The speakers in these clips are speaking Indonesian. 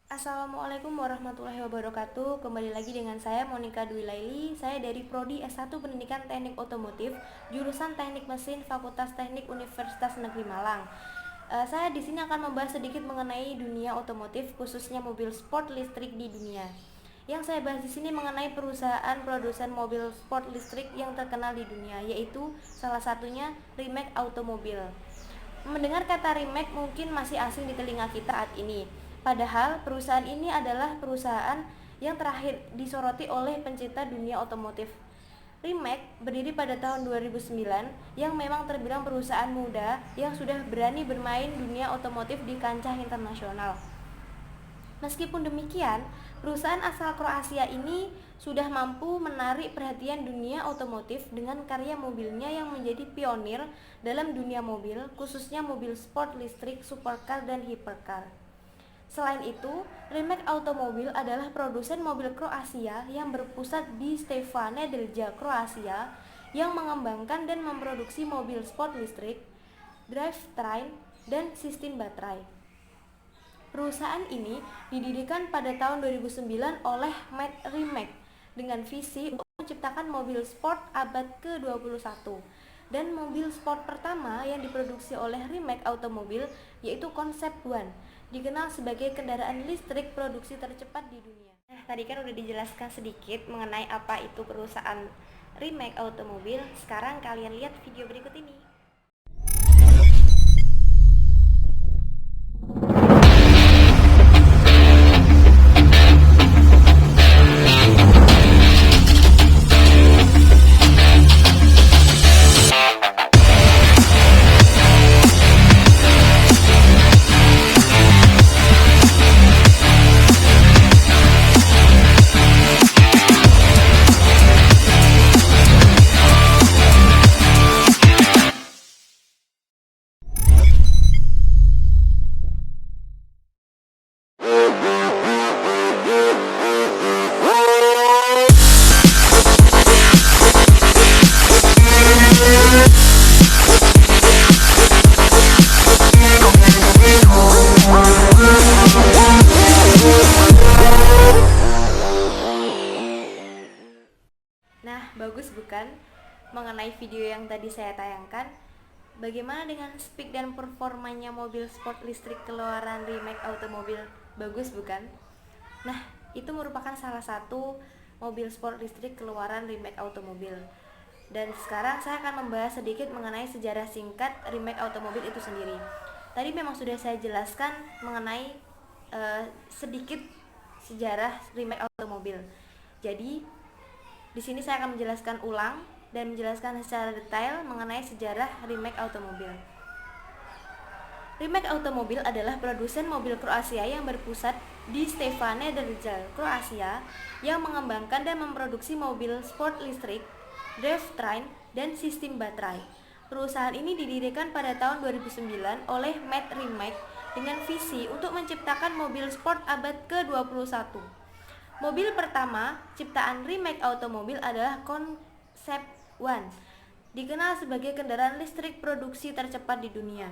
Assalamualaikum warahmatullahi wabarakatuh. Kembali lagi dengan saya Monica Dwi Laili. Saya dari Prodi S1 Pendidikan Teknik Otomotif, jurusan Teknik Mesin, Fakultas Teknik Universitas Negeri Malang. Saya di sini akan membahas sedikit mengenai dunia otomotif, khususnya mobil sport listrik di dunia. Yang saya bahas di sini mengenai perusahaan produsen mobil sport listrik yang terkenal di dunia, yaitu salah satunya Rimac Automobile. Mendengar kata Rimac mungkin masih asing di telinga kita saat ini. Padahal perusahaan ini adalah perusahaan yang terakhir disoroti oleh pencinta dunia otomotif. Rimac berdiri pada tahun 2009 yang memang terbilang perusahaan muda yang sudah berani bermain dunia otomotif di kancah internasional. Meskipun demikian, perusahaan asal Kroasia ini sudah mampu menarik perhatian dunia otomotif dengan karya mobilnya yang menjadi pionir dalam dunia mobil, khususnya mobil sport listrik, supercar, dan hypercar. Selain itu, Rimac Automobile adalah produsen mobil Kroasia yang berpusat di Steva Nedelja, Kroasia, yang mengembangkan dan memproduksi mobil sport listrik, drivetrain, dan sistem baterai. Perusahaan ini didirikan pada tahun 2009 oleh Matt Rimac dengan visi untuk menciptakan mobil sport abad ke-21. Dan mobil sport pertama yang diproduksi oleh Rimac Automobile yaitu Concept One, dikenal sebagai kendaraan listrik produksi tercepat di dunia. Nah, tadi kan udah dijelaskan sedikit mengenai apa itu perusahaan Rimac Automobile. Sekarang kalian lihat video berikut ini. Nah, bagus bukan mengenai video yang tadi saya tayangkan? Bagaimana dengan speed dan performanya mobil sport listrik keluaran Rimac Automobile? Bagus bukan? Nah, itu merupakan salah satu mobil sport listrik keluaran Rimac Automobile. Dan sekarang saya akan membahas sedikit mengenai sejarah singkat Rimac Automobile itu sendiri. Tadi memang sudah saya jelaskan mengenai sedikit sejarah Rimac Automobile. Jadi di sini saya akan menjelaskan ulang dan menjelaskan secara detail mengenai sejarah Rimac Automobile. Rimac Automobile adalah produsen mobil Kroasia yang berpusat di Steva Nedelja, Kroasia, yang mengembangkan dan memproduksi mobil sport listrik, drivetrain, dan sistem baterai. Perusahaan ini didirikan pada tahun 2009 oleh Matt Rimac dengan visi untuk menciptakan mobil sport abad ke-21. Mobil pertama ciptaan Rimac Automobile adalah Concept One, dikenal sebagai kendaraan listrik produksi tercepat di dunia.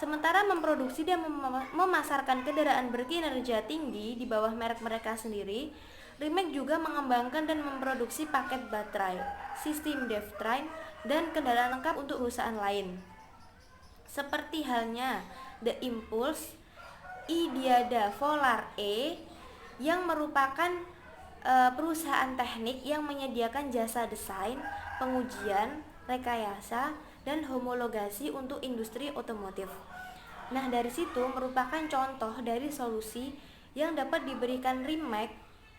Sementara memproduksi dan memasarkan kendaraan berkinerja tinggi di bawah merek mereka sendiri, Rimac juga mengembangkan dan memproduksi paket baterai, sistem drivetrain, dan kendaraan lengkap untuk perusahaan lain. Seperti halnya The Impulse, Idiada Volar E, yang merupakan perusahaan teknik yang menyediakan jasa desain, pengujian, rekayasa, dan homologasi untuk industri otomotif. Nah, dari situ merupakan contoh dari solusi yang dapat diberikan Rimac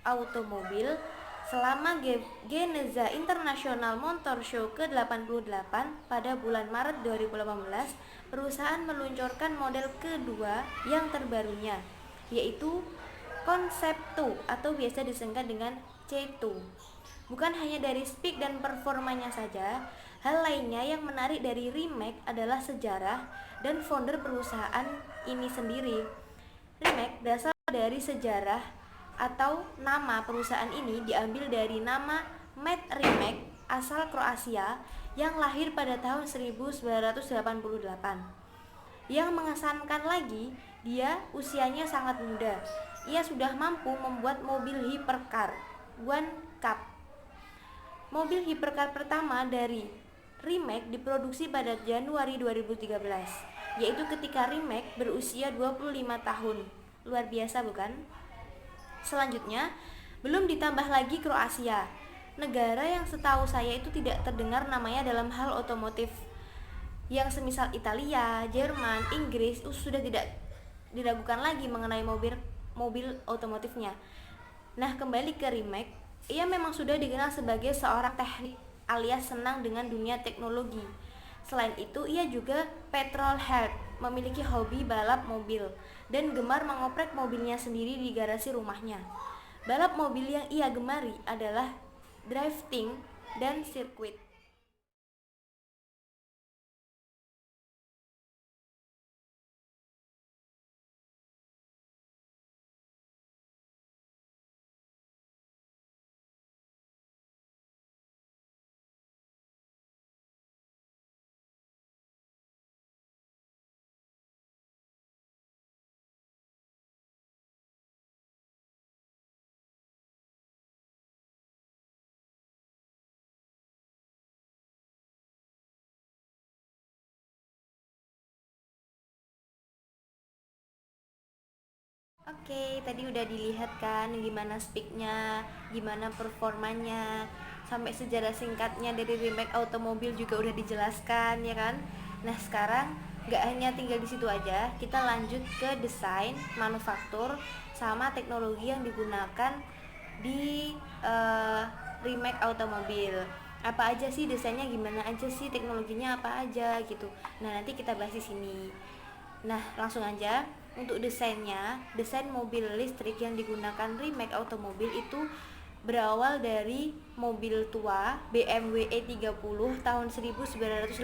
Automobile selama Geneza International Motor Show ke-88 pada bulan Maret 2018. Perusahaan meluncurkan model kedua yang terbarunya, yaitu Concept 2 atau biasa disingkat dengan C2. Bukan hanya dari speed dan performanya saja, hal lainnya yang menarik dari Rimac adalah sejarah dan founder perusahaan ini sendiri. Rimac berasal dari sejarah atau nama perusahaan ini diambil dari nama Matt Rimac asal Kroasia yang lahir pada tahun 1988. Yang mengesankan lagi, dia usianya sangat muda. Ia sudah mampu membuat mobil hypercar One Cup. Mobil hypercar pertama dari Rimac diproduksi pada Januari 2013, yaitu ketika Rimac berusia 25 tahun. Luar biasa bukan? Selanjutnya, belum ditambah lagi Kroasia, negara yang setahu saya itu tidak terdengar namanya dalam hal otomotif. Yang semisal Italia, Jerman, Inggris sudah tidak diragukan lagi mengenai mobil otomotifnya. Nah, kembali ke Rimac, ia memang sudah dikenal sebagai seorang teknik alias senang dengan dunia teknologi. Selain itu, ia juga petrolhead, memiliki hobi balap mobil dan gemar mengoprek mobilnya sendiri di garasi rumahnya. Balap mobil yang ia gemari adalah drifting dan sirkuit. Oke, tadi udah dilihat kan gimana speaknya, gimana performanya, sampai sejarah singkatnya dari Rimac Automobil juga udah dijelaskan ya kan. Nah sekarang nggak hanya tinggal di situ aja, kita lanjut ke desain, manufaktur, sama teknologi yang digunakan di Rimac Automobil. Apa aja sih desainnya, gimana aja sih teknologinya, apa aja gitu. Nah nanti kita bahas di sini. Nah, langsung aja. Untuk desainnya, desain mobil listrik yang digunakan Rimac Automobil itu berawal dari mobil tua BMW E30 tahun 1984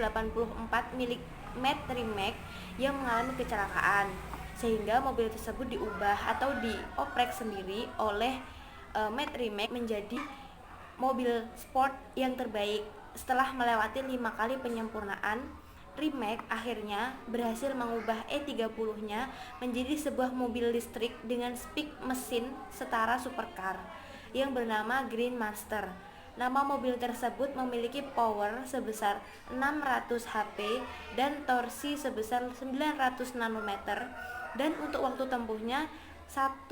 milik Matt Rimac yang mengalami kecelakaan, sehingga mobil tersebut diubah atau dioprek sendiri oleh Matt Rimac menjadi mobil sport yang terbaik. Setelah melewati 5 kali penyempurnaan, Rimac akhirnya berhasil mengubah E30-nya menjadi sebuah mobil listrik dengan spek mesin setara supercar yang bernama Green Monster. Nama mobil tersebut memiliki power sebesar 600 HP dan torsi sebesar 900 nanometer, dan untuk waktu tempuhnya 1/4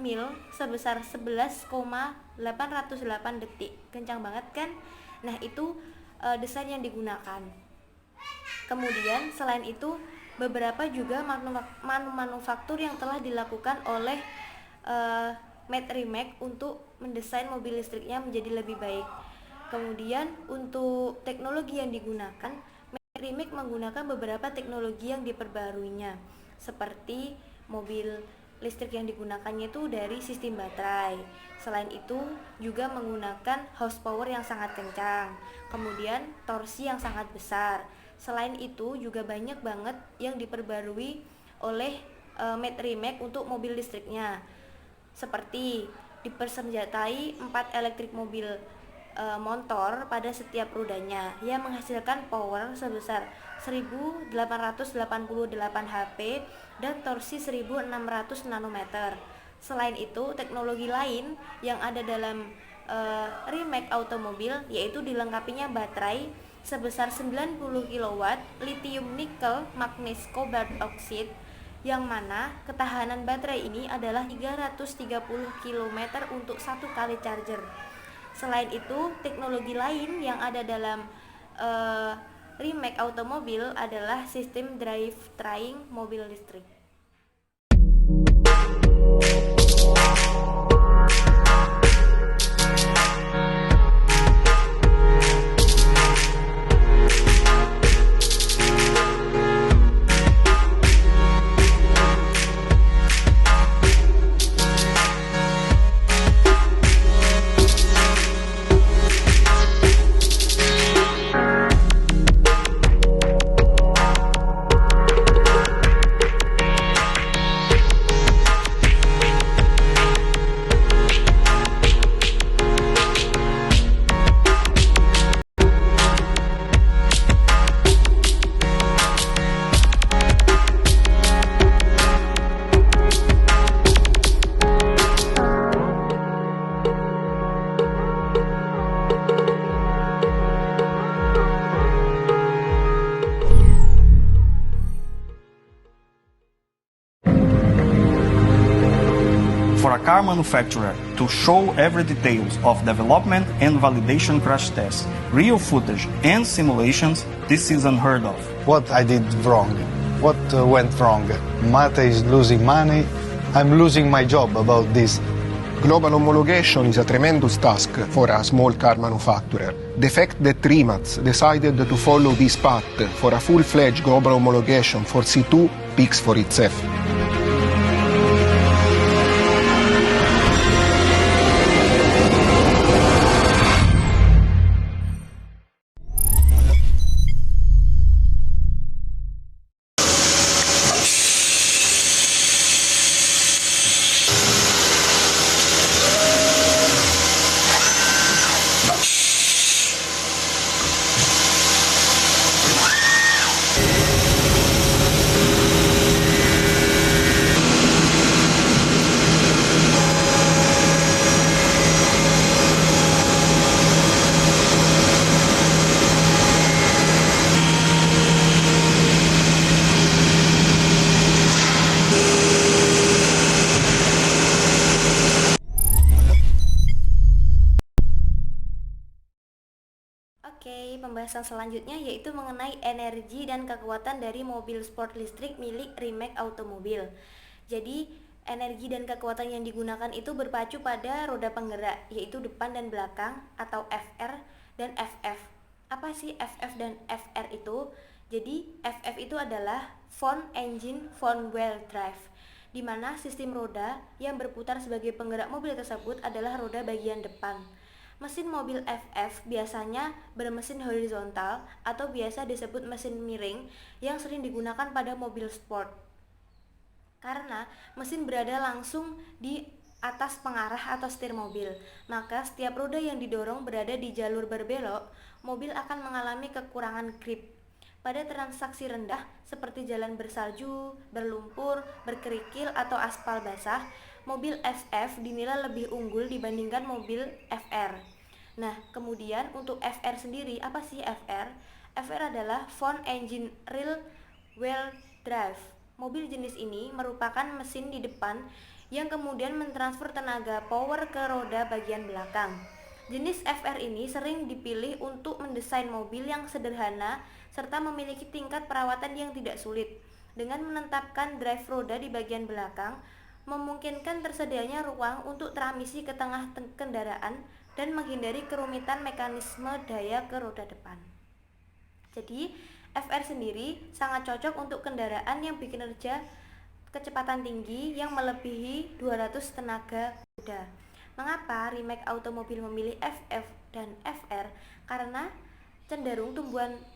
mil sebesar 11,808 detik. Kencang banget kan? Nah itu desain yang digunakan. Kemudian selain itu beberapa juga manufaktur yang telah dilakukan oleh Matt Rimac untuk mendesain mobil listriknya menjadi lebih baik. Kemudian untuk teknologi yang digunakan, Matt Rimac menggunakan beberapa teknologi yang diperbaruinya, seperti mobil listrik yang digunakannya itu dari sistem baterai. Selain itu juga menggunakan horsepower yang sangat kencang, kemudian torsi yang sangat besar. Selain itu juga banyak banget yang diperbarui oleh Matt Rimac untuk mobil listriknya, seperti dipersenjatai 4 elektrik mobil motor pada setiap rodanya yang menghasilkan power sebesar 1888 HP dan torsi 1600 nanometer. Selain itu, teknologi lain yang ada dalam Rimac Automobil yaitu dilengkapinya baterai sebesar 90 kW lithium nikel magnesium cobalt oxide, yang mana ketahanan baterai ini adalah 330 km untuk 1 kali charger. Selain itu, teknologi lain yang ada dalam Rimac Automobil adalah sistem drivetrain mobil listrik. car manufacturer to show every details of development and validation crash tests, real footage and simulations, this is unheard of. What I did wrong? What went wrong? Mate is losing money. I'm losing my job about this. Global homologation is a tremendous task for a small car manufacturer. The fact that Rimac decided to follow this path for a full-fledged global homologation for C2 speaks for itself. Oke, pembahasan selanjutnya yaitu mengenai energi dan kekuatan dari mobil sport listrik milik Rimac Automobil. Jadi, energi dan kekuatan yang digunakan itu berpacu pada roda penggerak, yaitu depan dan belakang atau FR dan FF. Apa sih FF dan FR itu? Jadi, FF itu adalah Front Engine Front Wheel Drive, di mana sistem roda yang berputar sebagai penggerak mobil tersebut adalah roda bagian depan. Mesin mobil FF biasanya bermesin horizontal atau biasa disebut mesin miring yang sering digunakan pada mobil sport. Karena mesin berada langsung di atas pengarah atau setir mobil, maka setiap roda yang didorong berada di jalur berbelok, mobil akan mengalami kekurangan grip. Pada transaksi rendah seperti jalan bersalju, berlumpur, berkerikil atau aspal basah, mobil FF dinilai lebih unggul dibandingkan mobil FR. Nah, kemudian untuk FR sendiri, apa sih FR? FR adalah Front Engine Rear Wheel Drive. Mobil jenis ini merupakan mesin di depan yang kemudian mentransfer tenaga power ke roda bagian belakang. Jenis FR ini sering dipilih untuk mendesain mobil yang sederhana serta memiliki tingkat perawatan yang tidak sulit. Dengan menetapkan drive roda di bagian belakang, memungkinkan tersedianya ruang untuk transmisi ke tengah kendaraan dan menghindari kerumitan mekanisme daya ke roda depan. Jadi, FR sendiri sangat cocok untuk kendaraan yang berkinerja kecepatan tinggi yang melebihi 200 tenaga kuda. Mengapa Rimac Automobil memilih FF dan FR? Karena cenderung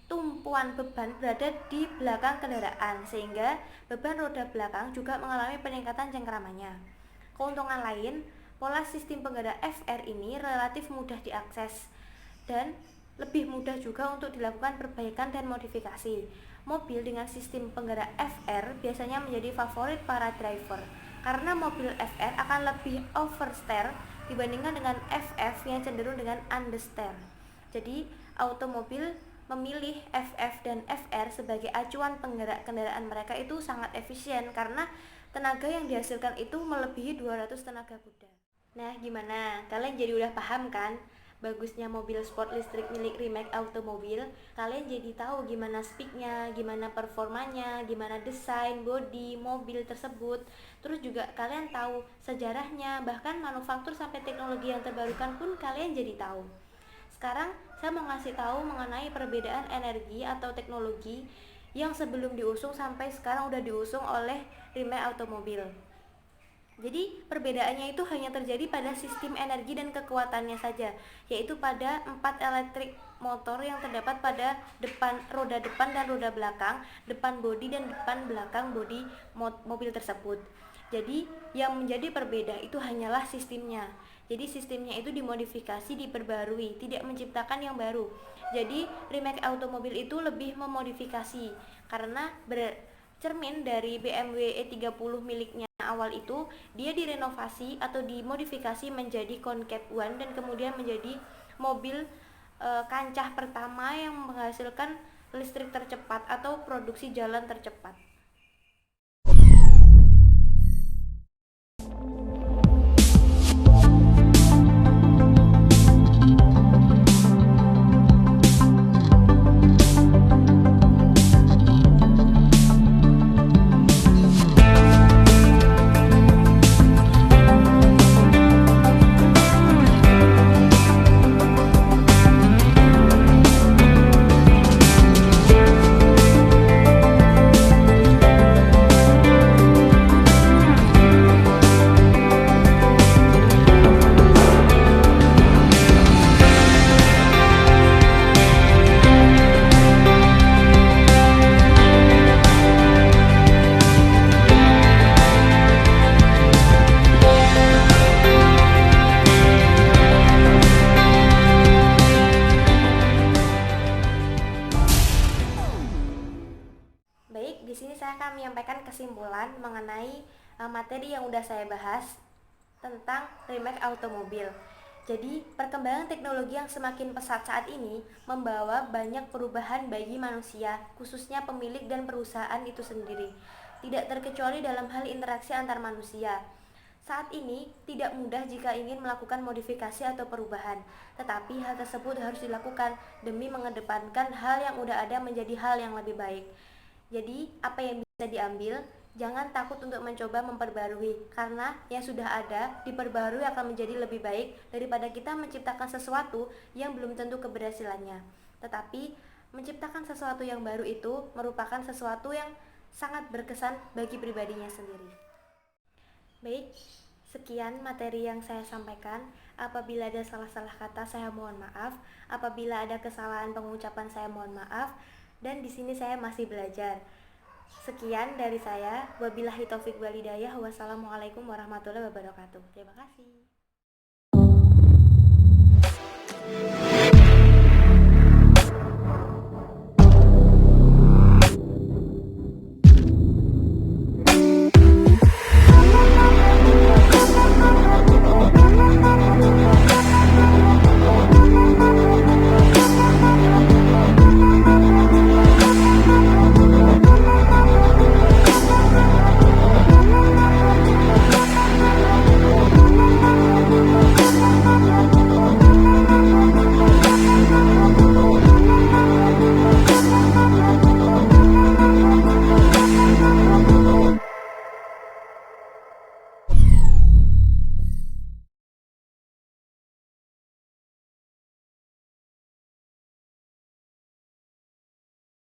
tumpuan beban berada di belakang kendaraan, sehingga beban roda belakang juga mengalami peningkatan cengkeramannya. Keuntungan lain, pola sistem penggerak FR ini relatif mudah diakses dan lebih mudah juga untuk dilakukan perbaikan dan modifikasi. Mobil dengan sistem penggerak FR biasanya menjadi favorit para driver karena mobil FR akan lebih oversteer dibandingkan dengan FF yang cenderung dengan understeer. Jadi, automobil memilih FF dan FR sebagai acuan penggerak kendaraan mereka itu sangat efisien karena tenaga yang dihasilkan itu melebihi 200 tenaga kuda. Nah, gimana? Kalian jadi udah paham kan bagusnya mobil sport listrik milik Rimac Automobil? Kalian jadi tahu gimana speknya, gimana performanya, gimana desain bodi mobil tersebut. Terus juga kalian tahu sejarahnya, bahkan manufaktur sampai teknologi yang terbarukan pun kalian jadi tahu. Sekarang saya mau ngasih tahu mengenai perbedaan energi atau teknologi yang sebelum diusung sampai sekarang udah diusung oleh Rimac Automobil. Jadi perbedaannya itu hanya terjadi pada sistem energi dan kekuatannya saja, yaitu pada 4 elektrik motor yang terdapat pada roda depan dan roda belakang, depan bodi dan depan belakang bodi mobil tersebut. Jadi yang menjadi berbeda itu hanyalah sistemnya. Jadi sistemnya itu dimodifikasi, diperbarui, tidak menciptakan yang baru. Jadi Rimac Automobil itu lebih memodifikasi karena cermin dari BMW E30 miliknya awal itu dia direnovasi atau dimodifikasi menjadi Concave One dan kemudian menjadi mobil kancah pertama yang menghasilkan listrik tercepat atau produksi jalan tercepat. di sini saya akan menyampaikan kesimpulan mengenai materi yang udah saya bahas tentang remake automobil. Jadi, perkembangan teknologi yang semakin pesat saat ini membawa banyak perubahan bagi manusia, khususnya pemilik dan perusahaan itu sendiri. Tidak terkecuali dalam hal interaksi antar manusia. Saat ini tidak mudah jika ingin melakukan modifikasi atau perubahan, tetapi hal tersebut harus dilakukan demi mengedepankan hal yang udah ada menjadi hal yang lebih baik. Jadi, apa yang bisa diambil? Jangan takut untuk mencoba memperbarui, karena yang sudah ada diperbarui akan menjadi lebih baik daripada kita menciptakan sesuatu yang belum tentu keberhasilannya. Tetapi, menciptakan sesuatu yang baru itu merupakan sesuatu yang sangat berkesan bagi pribadinya sendiri. Baik, sekian materi yang saya sampaikan. Apabila ada salah-salah kata, saya mohon maaf. Apabila ada kesalahan pengucapan, saya mohon maaf. Dan di sini saya masih belajar. Sekian dari saya. Wabillahi taufik wal hidayah. Wassalamualaikum warahmatullahi wabarakatuh. Terima kasih.